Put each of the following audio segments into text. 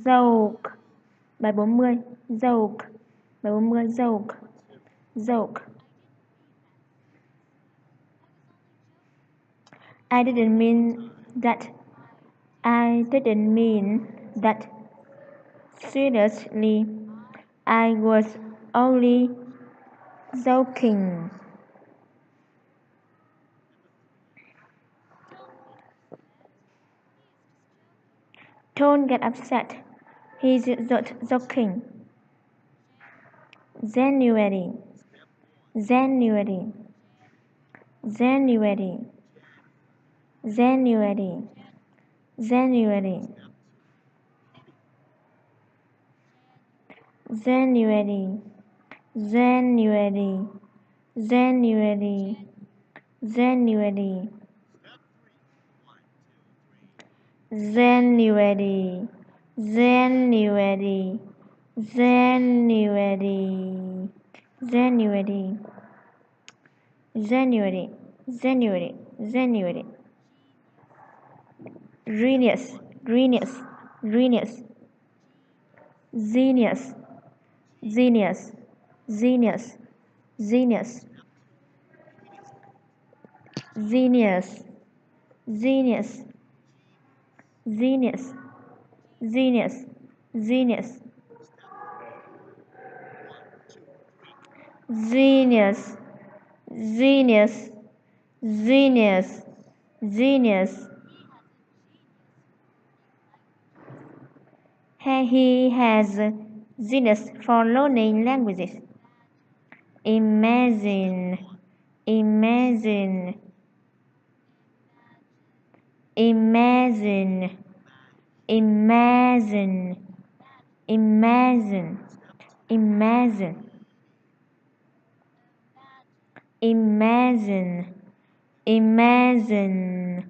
joke. Bài 40. Joke. Bài 40. Joke. Joke. I didn't mean that. I didn't mean that. Seriously, I was only joking. Don't get upset. He's just joking. January. January. January. January. January. January. January. January. January. January. January. January. January. January. January. January. Genius. Genius. Genius. Genius. Genius. Genius. Genius. Genius. Genius. Genius. Genius. Genius. Genius. Genius. Genius. Genius. He has genius for learning languages. Imagine. Imagine. Imagine. Imagine. Imagine. Imagine. Imagine. Imagine.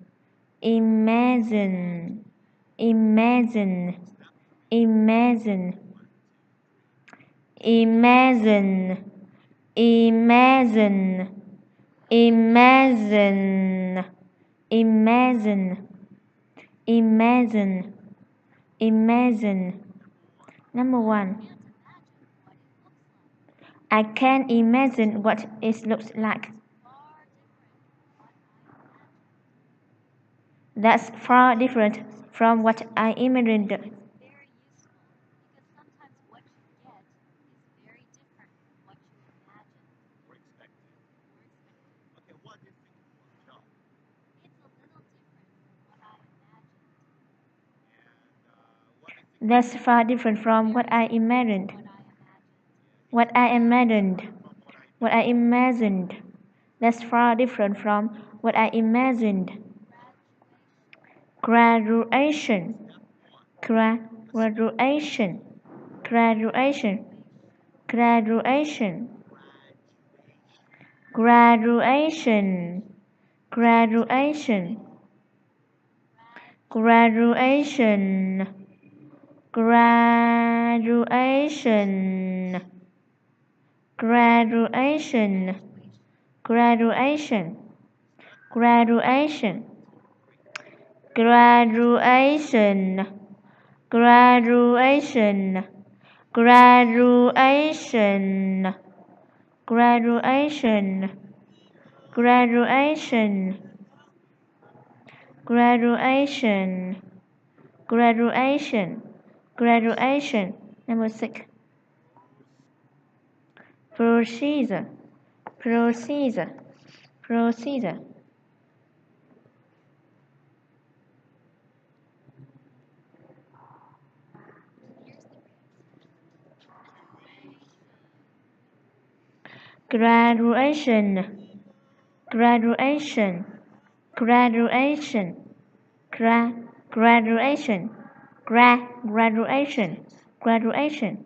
Imagine. Imagine. Imagine. Imagine. Imagine. Imagine. Imagine. Imagine. Imagine. Number 1. I can't imagine what it looks like. That's far different from what I imagined. That's far different from what I imagined. What I imagined. What I imagined. That's far different from what I imagined. Graduation. Graduation. Graduation. Graduation. Graduation. Graduation. Graduation. Graduation. Graduation. Graduation. Graduation. Graduation. Graduation. Graduation. Graduation. Graduation. Graduation. Graduation. Graduation. Number 6. Procedure. Procedure. Procedure. Graduation. Graduation. Graduation. Graduation. Graduation. Graduation.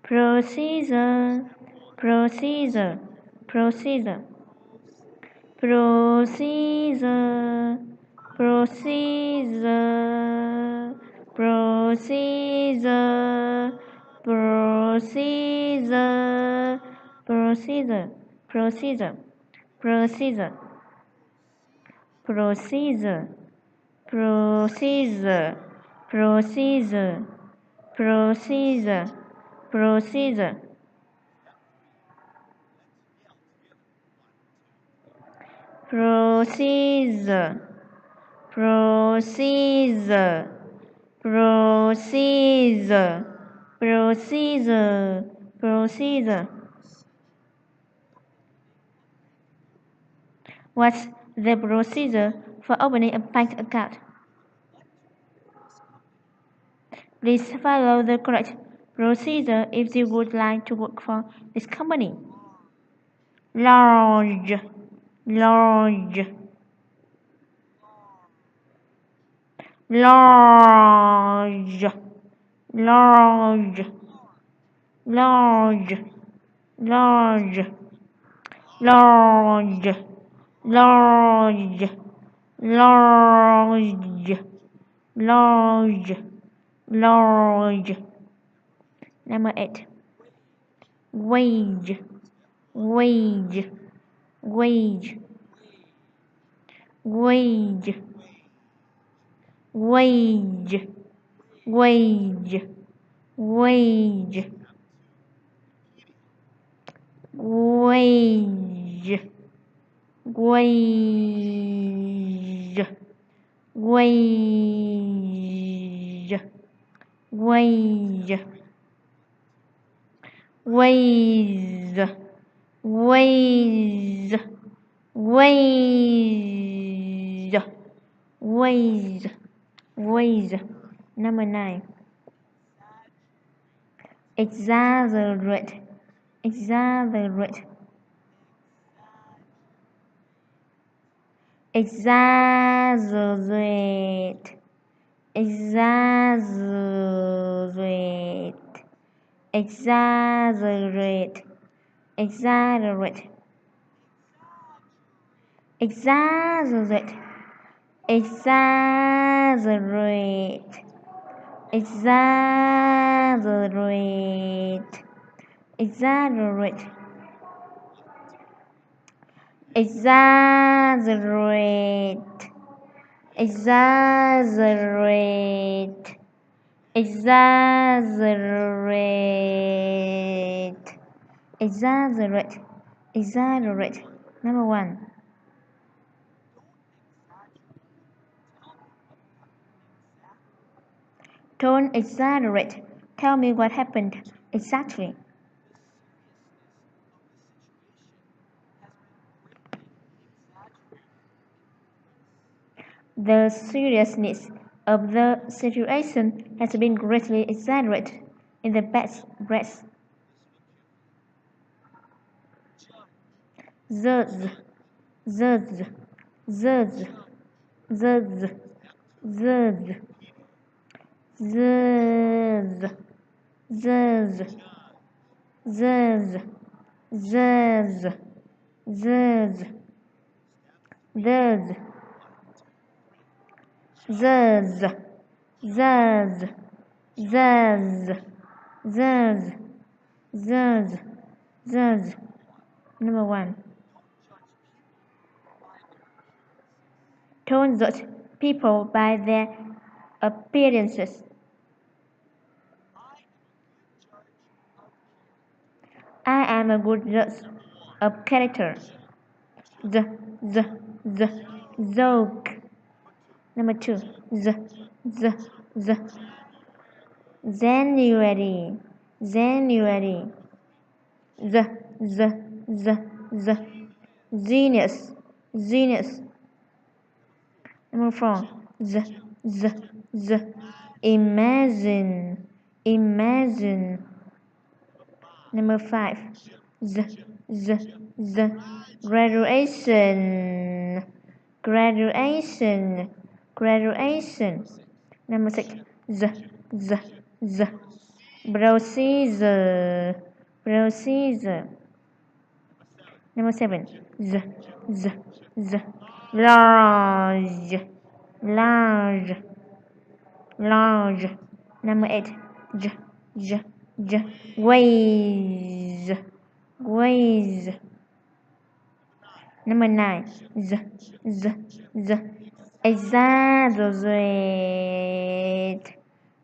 Procedure. Procedure. Procedure. Procedure. Procedure. Procedure. Procedure. Procedure. Procedure. Procedure. Procedure. Procedure. procedure, procedure, procedure, procedure, procedure, procedure, procedure, procedure. What's the procedure for opening a bank account? Please follow the correct procedure if you would like to work for this company. Large, large, large, large, large, large, large, large, large, large, large. Number 8. Wage, wage, wage, wage, wage, wage, wage, wage, wage, wage, wage, wage, wage, wage, wage, wage. Number 9. Exaggerate, exaggerate, exaggerate, exaggerate, exaggerate, exaggerate, exaggerate, exaggerate, exaggerate, exaggerate, exaggerate, exaggerate, exaggerate, exaggerate, exaggerate. Number 1. Don't exaggerate. Tell me what happened exactly. The seriousness of the situation has been greatly exaggerated in the press. Zuz, zuz, zuz, zuz, zuz, zuz, zuz, zuz, zuz, zuz, zuz, zuz, zuz, zuz, zuz, zuz, zuz. Number 1. Don't judge people by their appearances. I am a good judge of character. The joke. Number 2. The January, January. The genius, genius. Number 4. The imagine, imagine. Number 5. The graduation, graduation, graduation. Number 6. The procedure, procedure. Number 7. The large, large, large. Number 8. Ways, ways. Number 9. The exaggerate,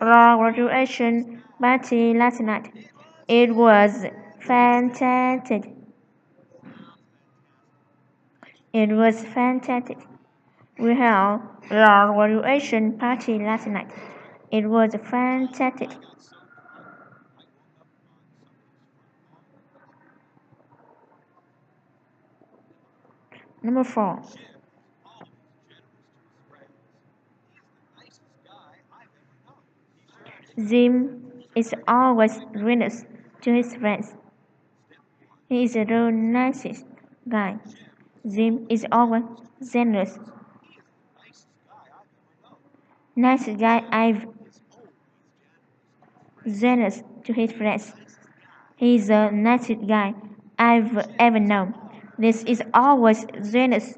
our graduation party last night. It was fantastic. It was fantastic. We held our graduation party last night. It was fantastic. Number 4. Jim is always generous to his friends. He is the nicest guy. Jim is always generous. Nicest guy I've generous to his friends. He is the nicest guy I've ever known. This is always generous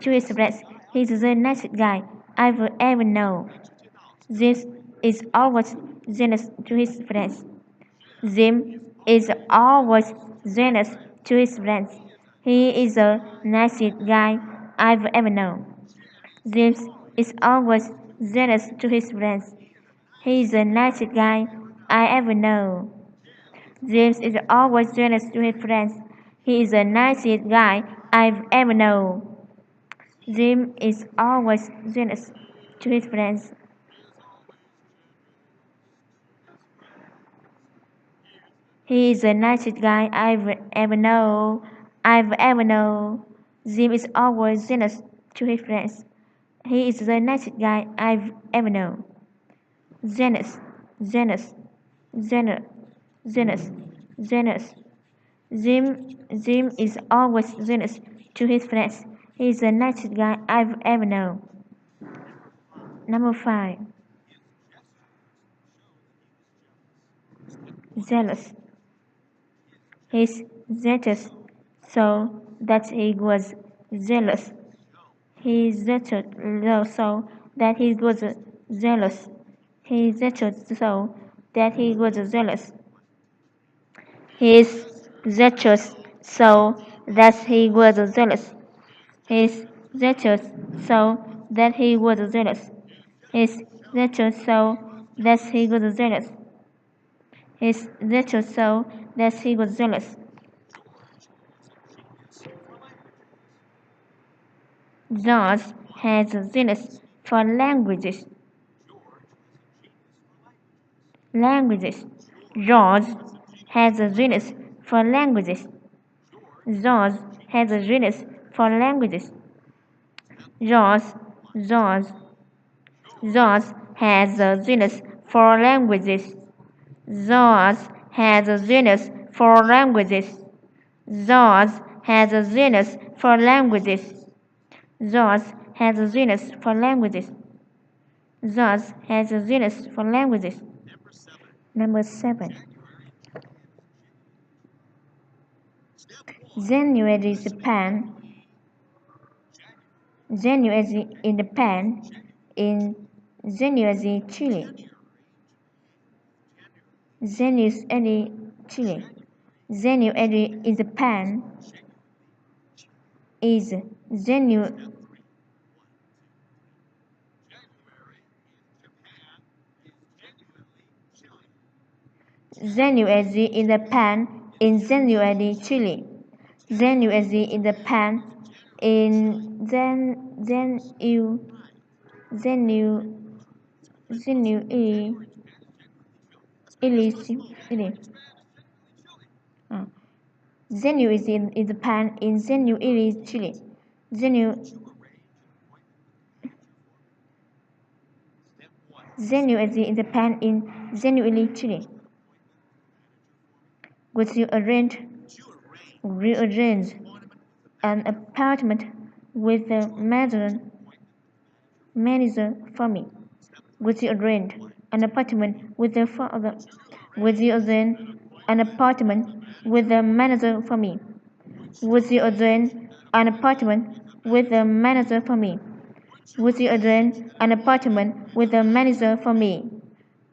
to his friends. He's the nicest guy I've ever known. This is always generous to his friends. Jim is always generous to his friends. He is the nicest guy I've ever known. James is always generous to his friends. He is the nicest guy I ever know. James is always generous to his friends. He is the nicest guy I've ever known. Jim is always generous to his friends. He is the nicest guy I've ever known. I've ever known. Jim is always generous to his friends. He is the nicest guy I've ever known. Generous, generous, generous, generous, generous. Jim is always generous to his friends. He is the nicest guy I've ever known. Number 5. Jealous. He's jealous so that he was jealous. He's jealous so that he was jealous. He's jealous so that he was jealous. He's jealous so that he was jealous. He's jealous so that he was jealous. He's jealous so that he was jealous. He's jealous so that he was jealous. George has a genius for languages. Languages. George has a genius for languages. George has a genius for languages. George, George, George has a genius for languages. George has a genius for languages. George has a genius for languages. George has a genius for languages. George has a genius for languages. Number 7. January Japan. January in Japan. In January Chile. January Chile. January in Japan is January. January in Japan in January Chile. January in Japan in January Zenu is in Japan in January, Chile. Zenu is in Japan in January, Chile. Would you rearrange an apartment with the manager for me? Would you arrange an apartment with the father? Would you arrange an apartment with the manager for me? Would you arrange an apartment with the manager for me? Would you arrange an apartment with the manager for me?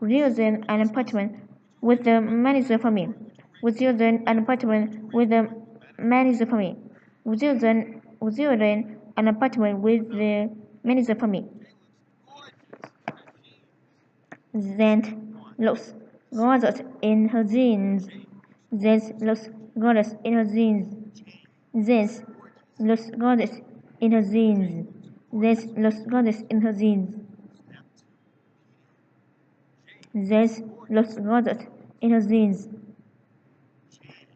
Would you arrange an apartment with the manager for me? Would you arrange an apartment with the manager for me? Would you arrange an apartment with the manager for me? Then looks gorgeous in her jeans. Then looks gorgeous in her jeans. Then looks gorgeous in her jeans. Then looks gorgeous in her jeans. Then looks gorgeous in her jeans.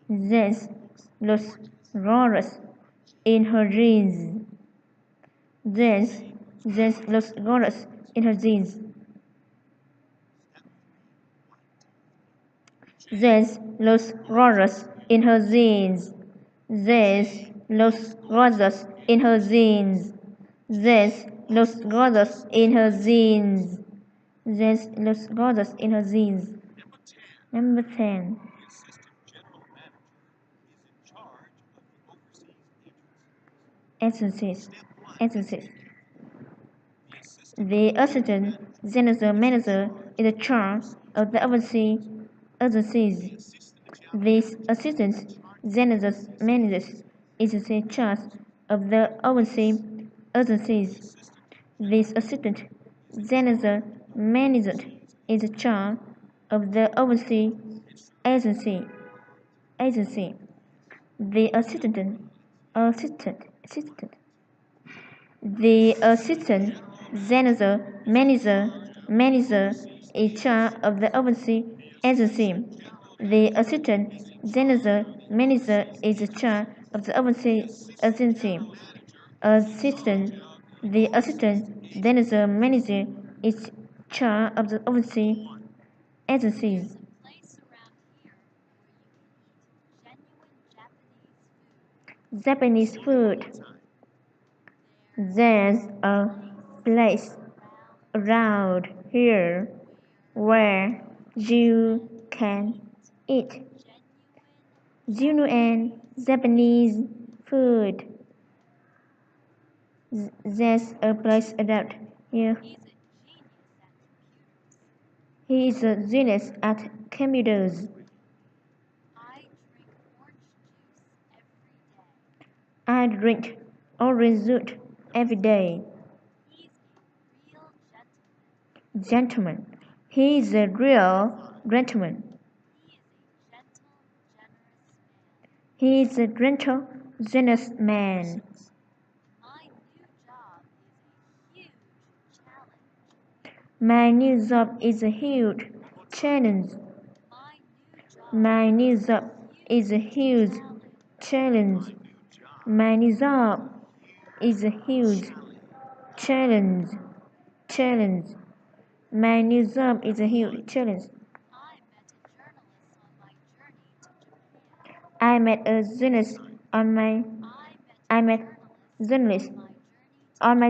Then looks gorgeous in her jeans. Then looks gorgeous in her jeans. This looks gorgeous in her jeans. This looks gorgeous in her jeans. This looks gorgeous in her jeans. This looks gorgeous in her jeans. Number 10. Agencies. Agencies. The assistant general manager is in charge of the overseas agencies. This assistant general manager is in charge of the overseas agencies. This assistant general manager is in charge of the overseas agency. The assistant general manager is charge of the overseas agency. The assistant general manager is in charge of the overseas agency. The assistant general manager is charge of the overseas agencies. Japanese food. There's a place around here where you can eat genuine Japanese food. There's a place around here. He is a genius at computers. I drink orange juice every day. Gentleman. He is a real gentleman. He is a gentle, generous man. My new job is a huge challenge. My new job is a huge challenge. My new job is a huge challenge. My new job is a huge challenge. I met a journalist on my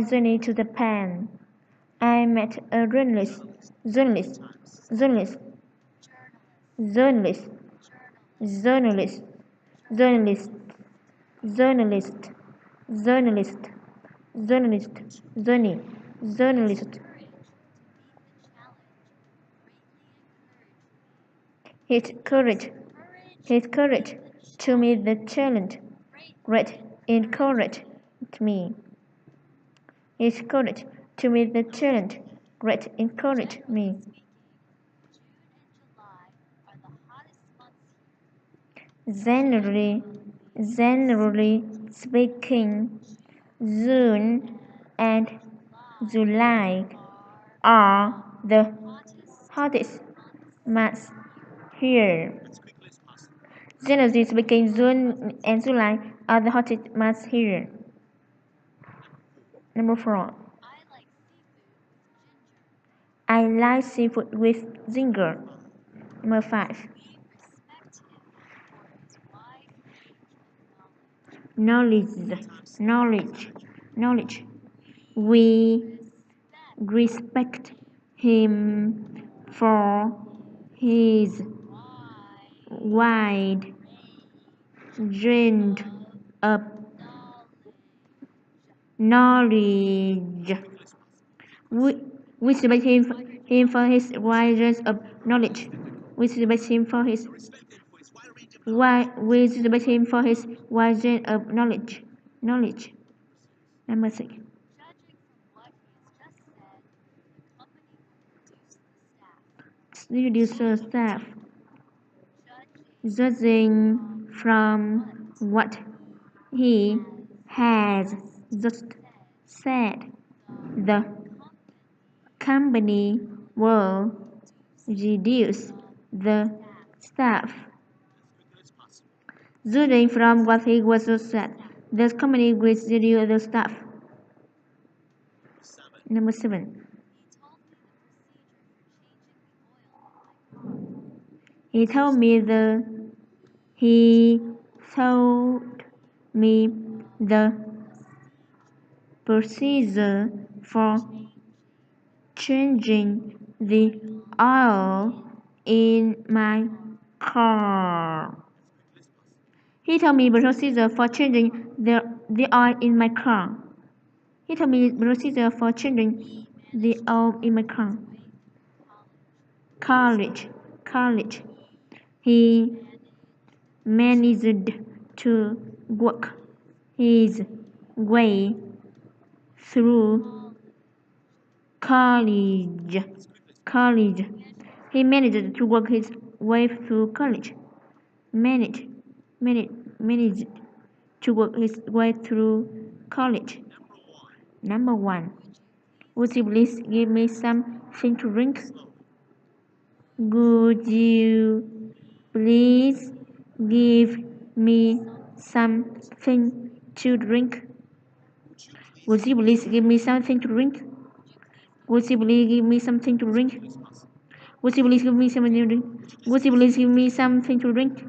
journey to Japan. I met a journalist journalist journalist journalist journalist journalist journalist journalist journalist journalist. His courage to meet the challenge great encouraged me. His courage to meet the challenge great encouraged me. Generally speaking, June and July are the hottest months here. Generally speaking, June and July are the hottest months here. Number 4. I like seafood with ginger. Number 5. Knowledge. We respect him for his wide range of knowledge. We respect him for his wide range of knowledge. We respect him for his wide range of knowledge. Number 6. reducer staff, judging from what he has just said, the company will reduce the staff. Judging from what he was just said, the company will reduce the staff. Number 7. He told me the procedure for changing the oil in my car. He told me the procedure for changing the oil in my car. He told me the procedure for changing the oil in my car. College. He managed to work his way through college. He managed to work his way through college. Managed to work his way through college. Number 1. Would you please give me something to drink? Would you please give me something to drink? Would you please give me something to drink? Would you please give me something to drink? Would you please give me something to drink? Would you please give me something to drink?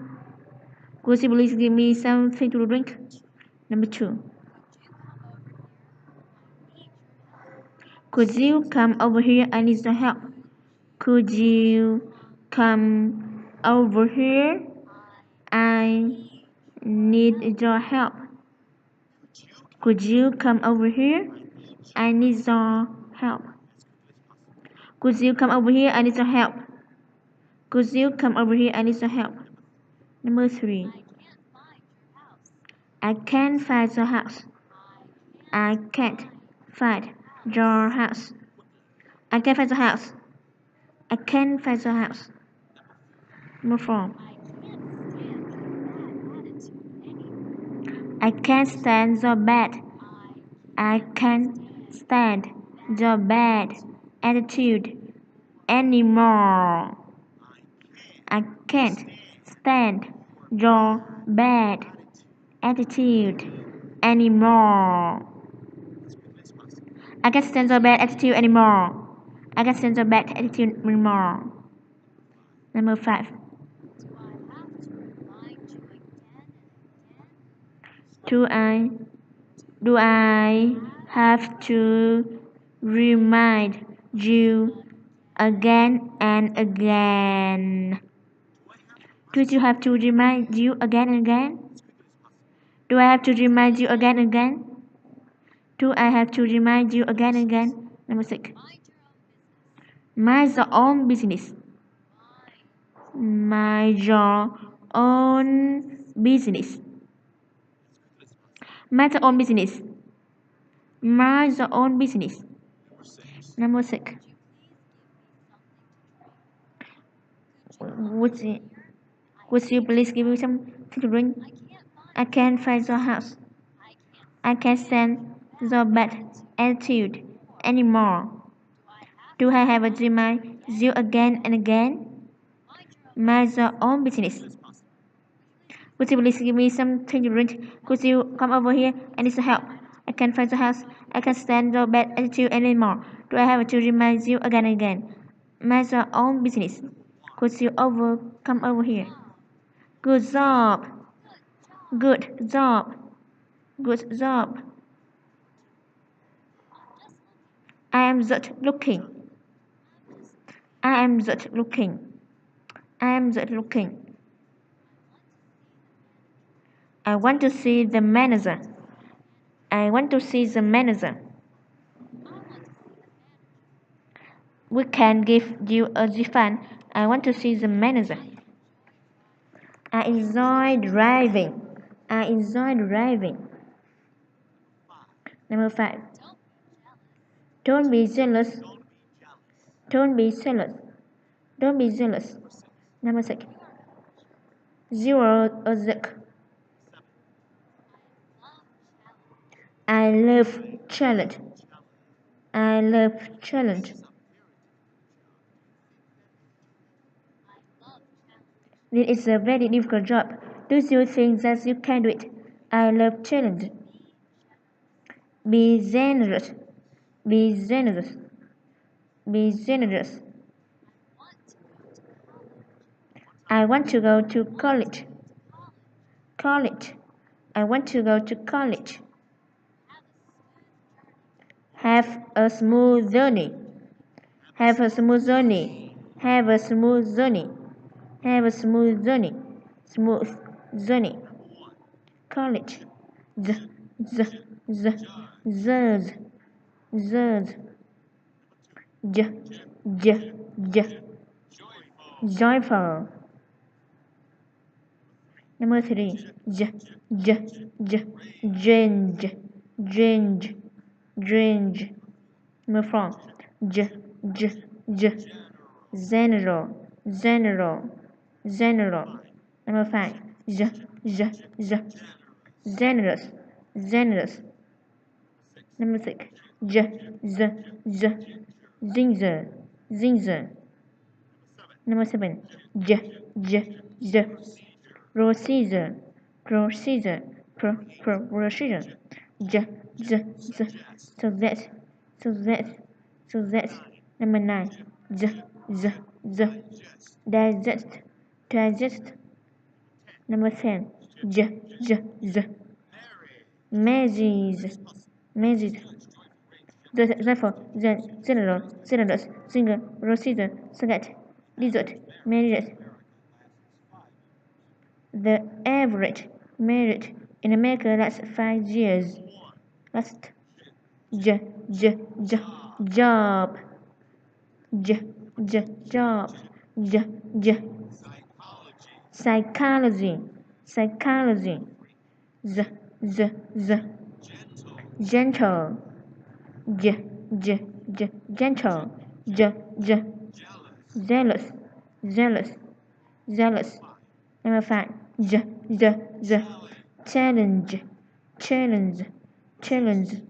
Would you please give me something to drink? Number 2. Could you come over here? I need your help. Could you come over here? I need your help. Could you come over here? I need your help. Could you come over here? I need your help. Could you come over here? I need your help. Number 3. I can't find your house. I can't find your house. I can't find your house. I can't find your house. Number 4. I can't stand your bad. I can't stand your bad attitude anymore. I can't stand your bad attitude anymore. I can't stand your bad attitude anymore. I can't stand your bad attitude anymore. Number 5. Do I have to remind you again and again? Do you have to remind you again and again? Do I have to remind you again and again? Do I have to remind you again and again? Number 6. Mind your own business. Mind your own business. Mind your own business. Mind your own business. Number 6. Would you please give me something to drink? I can't find your house. I can't stand your bad attitude anymore. Do I have to remind you again and again? Mind your own business. Would you please give me something to drink? Could you come over here? I need some help. I can't find the house. I can't stand your bad attitude anymore. Do I have to remind you again and again? Mind your own business. Could you come over here? Good job. Good job. Good job. I am just looking. I am just looking. I am just looking. I want to see the manager. I want to see the manager. We can give you a refund. I want to see the manager. I enjoy driving. I enjoy driving. Number 5. Don't be jealous. Don't be jealous. Don't be jealous. Number 6. Zero a zik. I love challenge. I love challenge. This is a very difficult job. Do you think that you can do it? I love challenge. Be generous. Be generous. Be generous. I want to go to college. College. I want to go to college. Have a smooth journey. Have a smooth journey. Have a smooth journey. Have a smooth journey. Smooth journey. College. Z, z, z, z, z, j, j, j. Joyful. Number 3. J, j, j, drange, drange, drange. Number 4. J, j, j, general, general, general. Number 5. J, j, j, generous, generous. Number 6. J, z, z, zinger, zinger. Number 7. J, j, j, procedure, procedure, procedure. J, z, z, so that. Number 9. Z, z, z, digest, digest. Number 10. J, j, z, mazes, mazes. Therefore, the general, generous, singer, procedure, forget, dessert, marriage. The average marriage in America lasts 5 years. Last. Job. Job. Psychology. Psychology. Z. Gentle. Gentle. Jealous. Jealous. Number 5. Challenge. Challenge.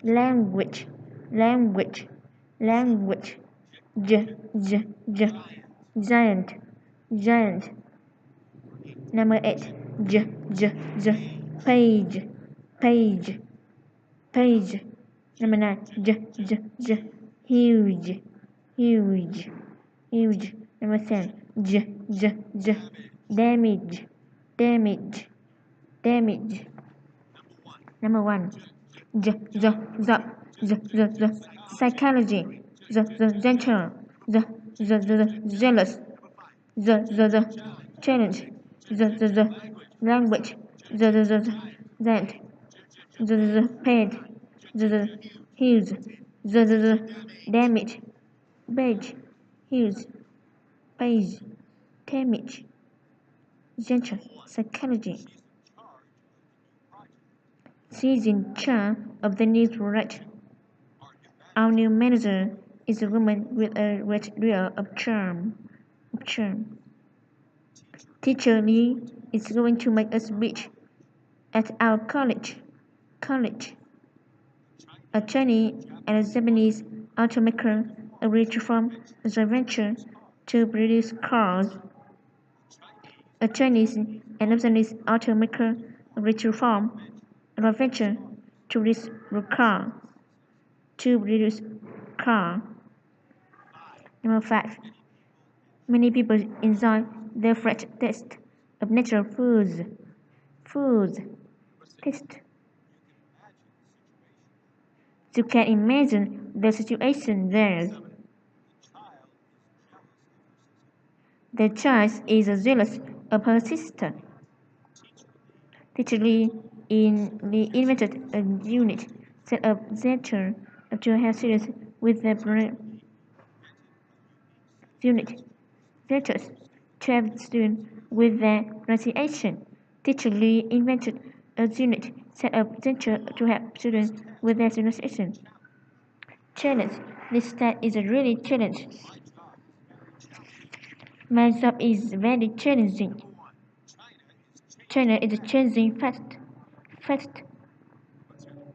Language. Giant. Number 8. Page. Number 9. Huge. Number 10. Damage. Number 1. Psychology. Gentle. Jealous. Challenge. Language. That. Paid. Huge. Damage. Page. Huge. Page. Damage. Gentle. Psychology. She is in charge of the new project. Our new manager is a woman with a great deal of charm. Teacher Lee is going to make a speech at our college. A Chinese and a Japanese automaker agreed to form a joint venture to produce cars. A Chinese and a Japanese automaker agreed to form a joint venture to produce car. Number 5. Many people enjoy the fresh taste of natural foods. Taste. You can imagine the situation there. The child is jealous of her sister. Teacher Lee invented a unit set up Zetcher to have students with the unit. Zetters to have students with their pronunciation. Teacher Lee invented a unit set up Zetcher to help students with their pronunciation. Challenge. This test is a really challenge. My job is very challenging. China is changing fast. Fast.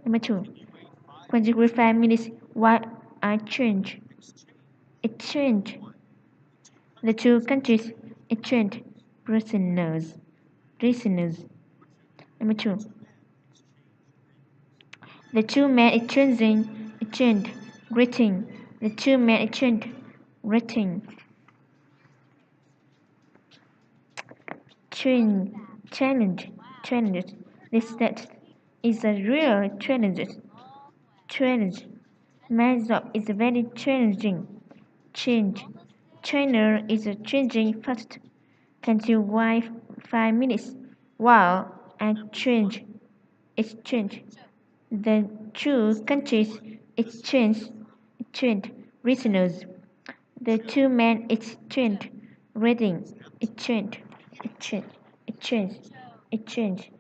Number two. Consecutive 5 minutes. Why I change? It changed. The two countries exchanged prisoners. Prisoners. Number two. The two men exchanged greeting. The two men exchanged greeting. Challenge. Challenge. This text is a real challenge. Challenge. My job is very challenging. Change. China is changing fast. Can't you wait 5 minutes while I change? Exchange. The two countries exchanged prisoners. The two men exchanged reading. Exchange. Exchange. Exchange. Exchange.